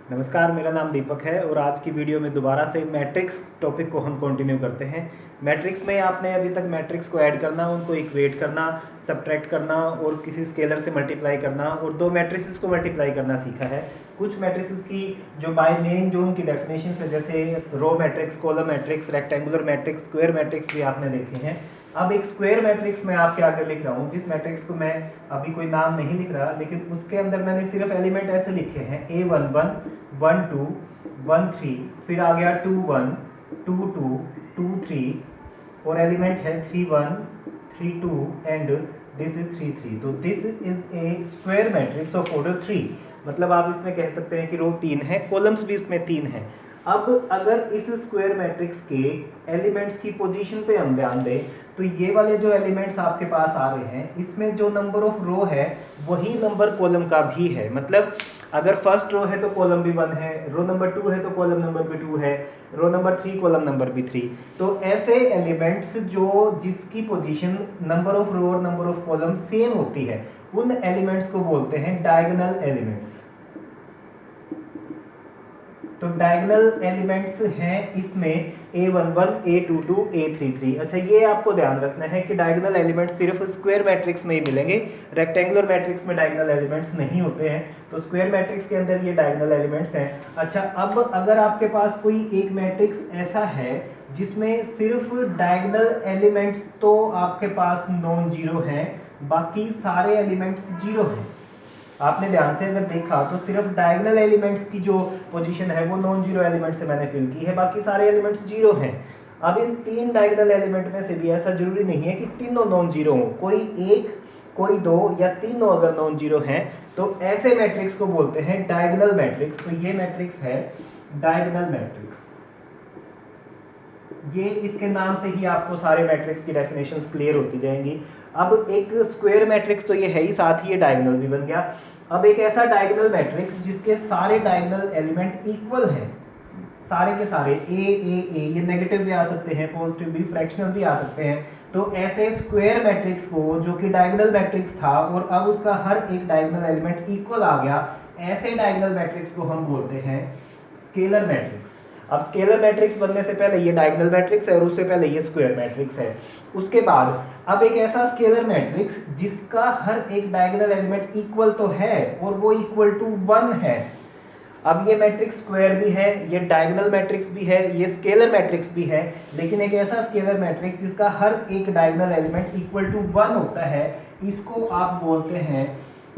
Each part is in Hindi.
नमस्कार, मेरा नाम दीपक है और आज की वीडियो में दोबारा से मैट्रिक्स टॉपिक को हम कंटिन्यू करते हैं। मैट्रिक्स में आपने अभी तक मैट्रिक्स को ऐड करना, उनको इक्वेट करना, सब्ट्रैक्ट करना और किसी स्केलर से मल्टीप्लाई करना और दो मैट्रिसेस को मल्टीप्लाई करना सीखा है। कुछ मैट्रिसेस की जो बाय नेम जो उनकी डेफिनेशन है, जैसे row matrix, column matrix, rectangular matrix, square matrix भी आपने देखे हैं। अब एक स्क्वायर मैट्रिक्स मैं आपके आगे लिख रहा हूँ, जिस मैट्रिक्स को मैं अभी कोई नाम नहीं लिख रहा, लेकिन उसके अंदर मैंने सिर्फ एलिमेंट ऐसे लिखे हैं A11, 1 2, 1 3, फिर आ गया 2 1, 2 2, 2 3 और एलिमेंट है 3 1, 3 2 एंड दिस इज 3 3। तो this is a square matrix of order 3। मतलब आप इसमें कह सकते हैं कि रो 3 है, कॉलम्स भी इसमें 3 है। अब अगर इस स्क्वायर मैट्रिक्स के एलिमेंट्स की पोजीशन पे हम ध्यान दें, तो ये वाले जो एलिमेंट्स आपके पास आ रहे हैं, इसमें जो नंबर ऑफ रो है वही नंबर कॉलम का भी है। मतलब अगर फर्स्ट रो है तो कॉलम भी 1 है, रो नंबर 2 है तो कॉलम नंबर भी 2 है, रो नंबर 3 कॉलम नंबर भी 3। तो ऐसे एलिमेंट्स जो जिसकी पोजीशन नंबर ऑफ रो और नंबर ऑफ कॉलम सेम होती है, उन एलिमेंट्स को बोलते हैं डायगोनल एलिमेंट्स। तो डायगोनल एलिमेंट्स हैं इसमें A11, A22, A33। अच्छा, ये आपको ध्यान रखना है कि डायगोनल एलिमेंट्स सिर्फ स्क्वायर मैट्रिक्स में ही मिलेंगे, रेक्टेंगुलर मैट्रिक्स में डायगोनल एलिमेंट्स नहीं होते हैं। तो स्क्वायर मैट्रिक्स के अंदर ये डायगोनल एलिमेंट्स हैं। अच्छा, अब अगर आपके पास कोई एक मैट्रिक्स ऐसा है जिसमें सिर्फ डायगोनल एलिमेंट्स तो आपके पास नॉन जीरो हैं, बाकी सारे एलिमेंट्स जीरो हैं। आपने ध्यान से अगर देखा तो सिर्फ डायगोनल एलिमेंट्स की जो पोजीशन है वो नॉन जीरो एलिमेंट से मैंने फिल की है, बाकी सारे एलिमेंट्स जीरो हैं। अब इन तीन डायगोनल एलिमेंट में से भी ऐसा जरूरी नहीं है कि तीनों नॉन जीरो हो, कोई एक, कोई दो या तीनों अगर नॉन जीरो हैं तो ऐसे मैट्रिक्स को बोलते हैं डायगोनल मैट्रिक्स। तो ये मैट्रिक्स है डायगोनल मैट्रिक्स। ये इसके नाम से ही आपको सारे मैट्रिक्स की डेफिनेशंस क्लियर होती जाएंगी। अब एक स्क्वायर मैट्रिक्स तो ये है ही, साथ ही ये डायगोनल भी बन गया। अब एक ऐसा डायगोनल मैट्रिक्स जिसके सारे डायगोनल एलिमेंट इक्वल हैं, सारे के सारे ए, ये नेगेटिव भी आ सकते हैं, पॉजिटिव भी, फ्रैक्शनल भी आ सकते हैं। तो ऐसे स्क्वायर मैट्रिक्स को, जो कि डायगोनल मैट्रिक्स था और अब उसका हर एक डायगोनल एलिमेंट इक्वल आ गया, ऐसे डायगोनल मैट्रिक्स को हम बोलते हैं स्केलर मैट्रिक्स। अब स्केलर मैट्रिक्स बनने से पहले ये डायगोनल मैट्रिक्स है और उससे पहले ये स्क्वायर मैट्रिक्स है। उसके बाद अब एक ऐसा स्केलर मैट्रिक्स जिसका हर एक डायगोनल एलिमेंट इक्वल तो है और वो इक्वल टू 1 है। अब ये मैट्रिक्स स्क्वायर भी है, ये डायगोनल मैट्रिक्स भी है, ये स्केलर मैट्रिक्स भी है, लेकिन एक ऐसा स्केलर मैट्रिक्स जिसका हर एक डायगोनल एलिमेंट इक्वल टू 1 होता है, इसको आप बोलते हैं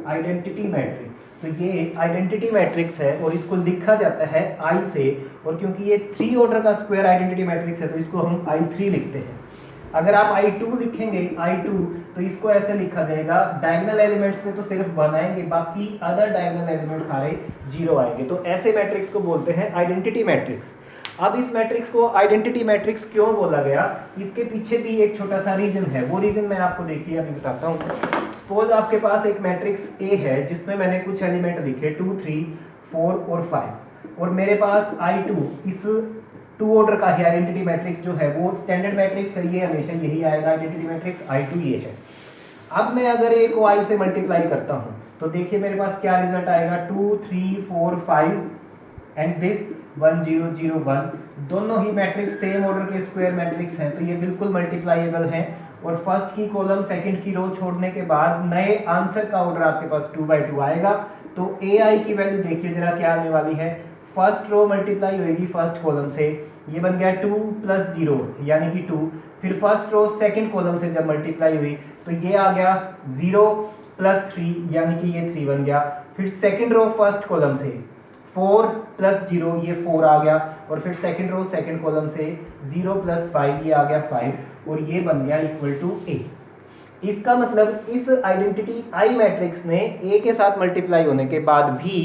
आइडेंटिटी मैट्रिक्स। तो ये आइडेंटिटी मैट्रिक्स है और इसको लिखा जाता है I से, और क्योंकि ये 3 ऑर्डर का स्क्वायर आइडेंटिटी मैट्रिक्स है तो इसको हम I3 लिखते हैं। अगर आप I2 लिखेंगे, I2, तो इसको ऐसे लिखा जाएगा, डायगोनल एलिमेंट्स में तो सिर्फ 1 आएंगे, बाकी अदर डायगोनल एलिमेंट सारे 0 आएंगे। तो ऐसे मैट्रिक्स को बोलते हैं आइडेंटिटी मैट्रिक्स। अब इस मैट्रिक्स को आइडेंटिटी मैट्रिक्स क्यों बोला गया, इसके पीछे भी एक छोटा सा रीजन है। वो रीजन मैं आपको देखिए अभी बताता हूँ। सपोज आपके पास एक मैट्रिक्स A है जिसमें मैंने कुछ एलिमेंट लिखे 2 3 4 और 5, और मेरे पास I2 इस 2 ऑर्डर का ही आइडेंटिटी मैट्रिक्स जो है वो स्टैंडर्ड मैट्रिक्स है, ये हमेशा यही आएगा, आइडेंटिटी मैट्रिक्स I2 ये है। अब मैं अगर A को I से मल्टीप्लाई करता हूँ तो देखिए मेरे पास क्या रिजल्ट आएगा, 2 3 4 5 एंड दिस 1 0 0 1। दोनों ही मैट्रिक्स सेम ऑर्डर के स्क्वायर मैट्रिक्स हैं, तो ये बिल्कुल मल्टीप्लाइएबल हैं। और फर्स्ट की कॉलम सेकंड की रो छोड़ने के बाद नए आंसर का ऑर्डर आपके पास 2/2 आएगा। तो AI की वैल्यू देखिए जरा क्या आने वाली है। फर्स्ट रो मल्टीप्लाई होगी फर्स्ट कॉलम से, ये बन गया 2 + 0 यानी कि 2। फिर फर्स्ट रो सेकंड कॉलम से जब मल्टीप्लाई हुई तो ये आ गया 0 + 3 यानी कि ये 3 बन गया। फिर सेकंड रो फर्स्ट कॉलम से 4 + 0 ये 4 आ गया, और फिर सेकंड रो सेकंड कॉलम से 0 + 5 ये आ गया 5, और ये बन गया इक्वल टू A। इसका मतलब इस आइडेंटिटी I मैट्रिक्स ने A के साथ मल्टीप्लाई होने के बाद भी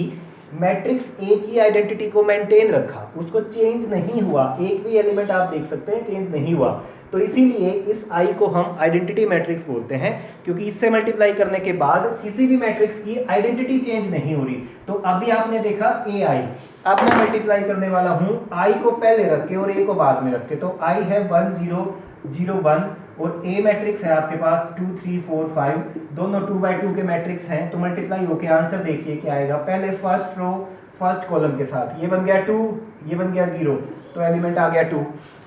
मैट्रिक्स A की आइडेंटिटी को मेंटेन रखा, उसको चेंज नहीं हुआ। एक भी एलिमेंट आप देख सकते हैं चेंज नहीं हुआ। तो इसीलिए इस I को हम आइडेंटिटी मैट्रिक्स बोलते हैं, क्योंकि इससे मल्टीप्लाई करने के बाद किसी भी मैट्रिक्स की आइडेंटिटी चेंज नहीं हो रही। तो अभी आपने देखा AI, अब मैं मल्टीप्लाई करने वाला हूं I को पहले रख के और A को बाद में रख के। तो I है 1 0 0 1 और A मैट्रिक्स है आपके पास 2 3 4 5, दोनों 2/2 के मैट्रिक्स हैं। तो मल्टीप्लाई होके आंसर देखिए क्या आएगा। पहले फर्स्ट रो फर्स्ट कॉलम के साथ, ये बन गया 2, ये बन गया 0, तो एलिमेंट आ गया 2।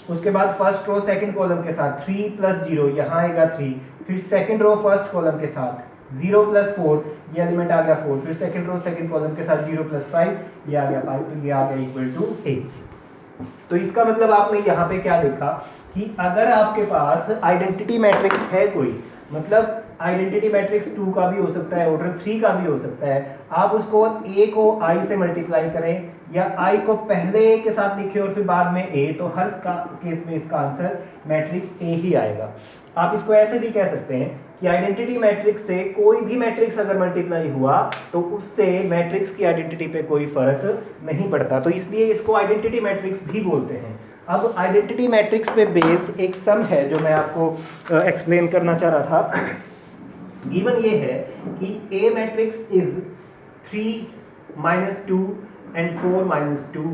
उसके बाद फर्स्ट रो सेकंड कॉलम के साथ 3 प्लस 0, यहाँ आएगा 3, फिर सेकंड रो फर्स्ट कॉलम के साथ 0 प्लस 4, ये एलिमेंट आ गया 4, फिर सेकंड रो सेकंड कॉलम के साथ 0 प्लस 5, ये आ गया 5, तो ये आ गया इक्वल टू ए। तो इसका मतलब आपने यहाँ पे क्या देखा कि अगर आपके पास आइडेंटिटी मैट्रिक्स है कोई, मतलब आइडेंटिटी मैट्रिक्स 2 का भी हो सकता है, ऑर्डर 3 का भी हो सकता है, आप उसको a को i से मल्टीप्लाई करें या i को पहले a के साथ लिखें और फिर बाद में a, तो हर केस में इसका आंसर मैट्रिक्स a ही आएगा। आप इसको ऐसे भी कह सकते हैं कि आइडेंटिटी मैट्रिक्स से कोई भी मैट्रिक्स अगर मल्टीप्लाई हुआ तो उससे मैट्रिक्स की आइडेंटिटी पे कोई फर्क नहीं पड़ता, तो इसलिए इसको आइडेंटिटी मैट्रिक्स भी बोलते हैं। अब आइडेंटिटी मैट्रिक्स पे बेस एक सम है जो मैं आपको एक्सप्लेन करना चाह रहा था। गिवन ये है कि A matrix is 3 minus 2 and 4 minus 2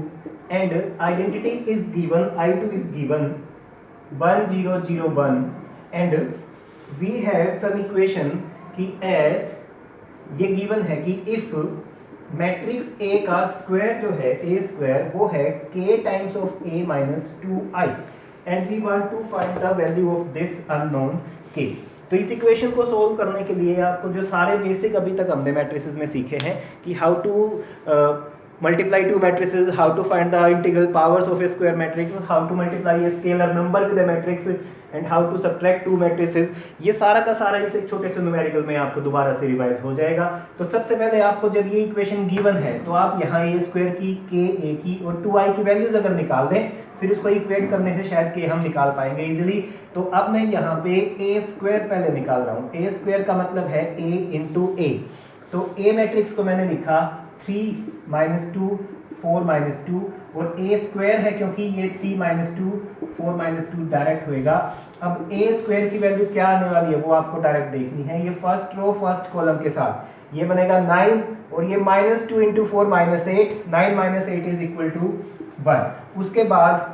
and identity is given, I2 is given 1 0 0 1 and we have some equation कि as ये गिवन है कि if मैट्रिक्स A का स्क्वायर जो है A स्क्वायर वो है K times of A minus 2I and we want to find the value of this unknown K। तो इस इक्वेशन को सोल्व करने के लिए आपको जो सारे बेसिक अभी तक हमने मैट्रिसेस में सीखे हैं कि how to multiply two matrices, how to find the integral powers of A square matrix, how to multiply a scalar number with a matrix and how to subtract two matrices, ये सारा का सारा इस एक छोटे से न्यूमेरिकल में आपको दोबारा से रिवाइज हो जाएगा। तो सबसे पहले आपको जब ये इक्वेशन गिवन है तो आप यहाँ ए स्क्वायर की, के ए की और 2i की वैल्यूज अगर निकाल दें फिर उसको इक्वेट करने से शायद के हम निकाल पाएंगे इजीली। तो अब मैं यहाँ पे ए स्क्वायर पहले निकाल रहा हूँ। ए स्क्वायर का मतलब है ए इंटू ए, तो ए मैट्रिक्स को मैंने लिखा 3 - 2 4 - 2 और ए स्क्वायर है क्योंकि ये 3 - 2 4 - 2 डायरेक्ट होएगा। अब ए स्क्वायर की वैल्यू क्या आने वाली है वो आपको डायरेक्ट देखनी है। ये फर्स्ट रो फर्स्ट कॉलम के साथ ये बनेगा 9 और ये -2 × 4 -8, 9 - 8 इज इक्वल टू 1। उसके बाद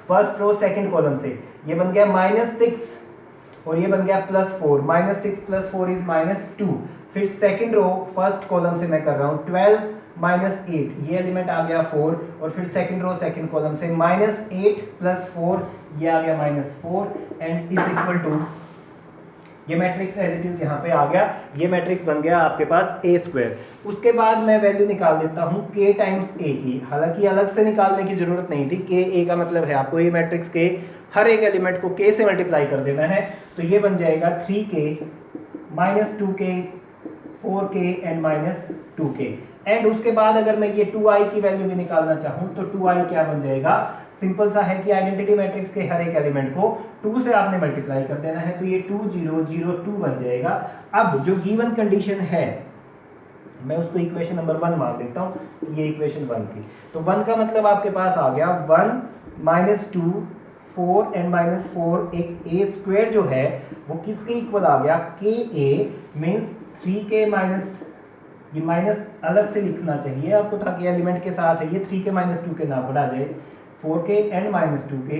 फर्स्ट रो सेकंड कॉलम से ये बन गया -6 और ये बन गया +4, -6 + 4 इज -2। फिर सेकंड रो फर्स्ट कॉलम से मैं कर रहा हूँ 12 - 8, ये एलिमेंट आ गया 4 और फिर सेकंड रो सेकंड कॉलम से -8 + 4 ये आ गया -4 एंड इज इक्वल टू ये मैट्रिक्स एज इट इज यहाँ पे आ गया। ये मैट्रिक्स बन गया आपके पास ए स्क्वायर। उसके बाद मैं वैल्यू निकाल देता हूँ के टाइम्स ए की, हालांकि अलग से निकालने की जरूरत नहीं थी। के ए का मतलब है आपको ये मैट्रिक्स के हर एक एलिमेंट को के से मल्टीप्लाई कर देना है, तो ये बन जाएगा 3k - 2k 4k and -2k। And उसके बाद अगर मैं ये 2i की वैल्यू भी निकालना चाहूँ तो 2i क्या बन जाएगा, सिंपल सा है कि आइडेंटिटी मैट्रिक्स के हर एक एलिमेंट को 2 से आपने मल्टीप्लाई कर देना है, तो ये 2 0 0 2 बन जाएगा। अब जो गिवन कंडीशन है मैं उसको इक्वेशन नंबर 1 मान देता हूँ, ये इक्वेशन 1 थी। तो 1 का मतलब आपके पास आ गया 1 - 2 4 एंड -4 एक ए स्क्वायर जो है वो किसके इक्वल आ गया, के ए मीन्स 3k माइनस, ये माइनस अलग से लिखना चाहिए आपको ताकि एलिमेंट के साथ है, ये 3k - 2k ना बढ़ा जाए, 4k and -2k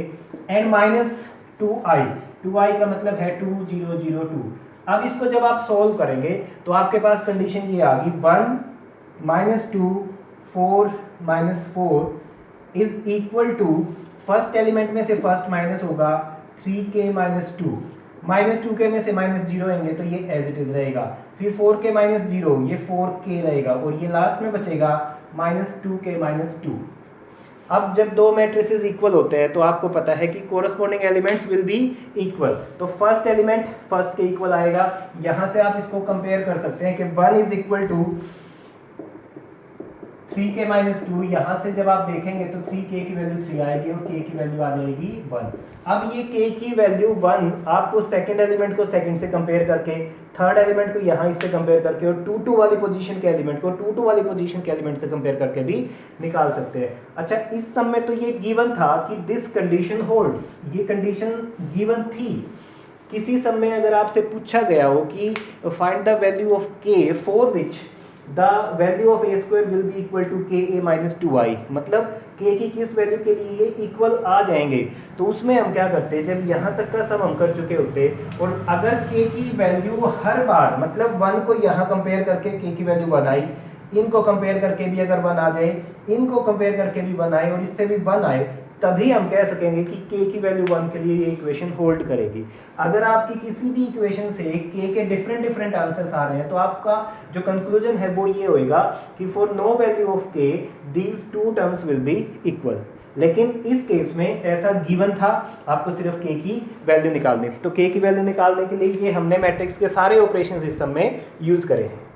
and -2i, 2i का मतलब है 2 0 0 2। अब इसको जब आप सॉल्व करेंगे तो आपके पास कंडीशन ये आ गई 1 - 2 4 -4 is equal to, first element में से फर्स्ट माइनस होगा 3k - 2, -2k में से -0 आएंगे तो ये एज इट इज रहेगा, फिर 4k - 0 ये 4k रहेगा और ये लास्ट में बचेगा -2k - 2। अब जब दो मैट्रिसेस इक्वल होते हैं तो आपको पता है कि corresponding elements will be equal, तो फर्स्ट एलिमेंट फर्स्ट के इक्वल आएगा। यहां से आप इसको कंपेयर कर सकते हैं कि 1 इज इक्वल टू 3k - 2, यहाँ से जब आप देखेंगे तो 3k की वैल्यू 3 आएगी और k की वैल्यू आ जाएगी 1। अब ये k की वैल्यू 1 आपको सेकंड एलिमेंट को सेकंड से कंपेयर करके, थर्ड एलिमेंट को यहाँ इससे कंपेयर करके और 2 2 वाली पोजीशन के एलिमेंट को 2 2 वाली पोजीशन के एलिमेंट से कंपेयर करके भी निकाल सकते हैं। अच्छा, इस सम में तो ये गिवन था कि दिस कंडीशन होल्ड्स, ये कंडीशन गिवन थी। किसी सम में अगर आपसे पूछा गया हो कि find the value of k for which the value of A square will be equal to K A - 2i, मतलब k की किस वैल्यू के लिए ये इक्वल आ जाएंगे, तो उसमें हम क्या करते हैं, जब यहाँ तक का सम हम कर चुके होते और अगर k की वैल्यू हर बार, मतलब 1 को यहाँ कंपेयर करके k की वैल्यू 1 आई, इनको कंपेयर करके भी अगर 1 आ जाए, इनको कंपेयर करके भी 1 आए और इससे भी 1 आए, तभी हम कह सकेंगे कि k की वैल्यू 1 के लिए ये इक्वेशन होल्ड करेगी। अगर आपकी किसी भी इक्वेशन से k के डिफरेंट आंसर्स आ रहे हैं तो आपका जो कंक्लूजन है वो ये होएगा कि for no value of k these two terms will be equal. लेकिन इस केस में ऐसा गिवन था, आपको सिर्फ k की वैल्यू निकालनी थी। तो k की वैल्यू निकालने के लिए ये हमने मैट्रिक्स के सारे ऑपरेशंस इस सब में यूज करे हैं।